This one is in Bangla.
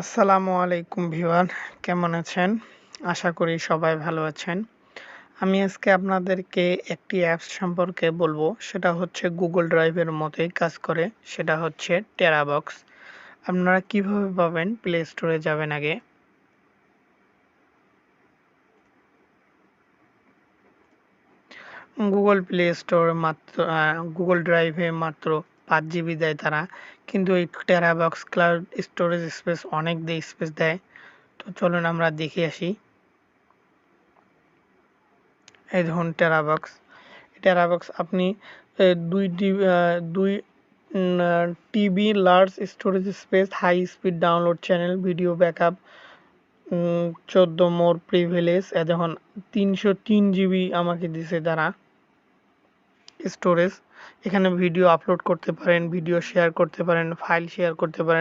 আসসালামু আলাইকুম ভিউয়ার, কেমন আছেন? আশা করি সবাই ভালো আছেন। আমি আজকে আপনাদেরকে একটি অ্যাপস সম্পর্কে বলবো, সেটা হচ্ছে গুগল ড্রাইভের মতোই কাজ করে, সেটা হচ্ছে টেরাবক্স। আপনারা কিভাবে পাবেন? প্লে স্টোরে যাবেন আগে। গুগল প্লে স্টোর মাত্র গুগল ড্রাইভে মাত্র 5 GB দেয় তারা, কিন্তু এই টেরাবক্স ক্লাউড স্টোরেজ স্পেস অনেক স্পেস দেয়। তো চলুন আমরা দেখে আসি। এই ধরুন টেরাবক্স আপনি 2 TB large storage space, high speed download channel, video backup, 14 more privilege. দেখুন 303 GB আমাকে দিছে তারা স্টোরেজ। এখানে ভিডিও আপলোড করতে পারেন, ভিডিও শেয়ার করতে পারেন, ফাইল শেয়ার করতে পারেন।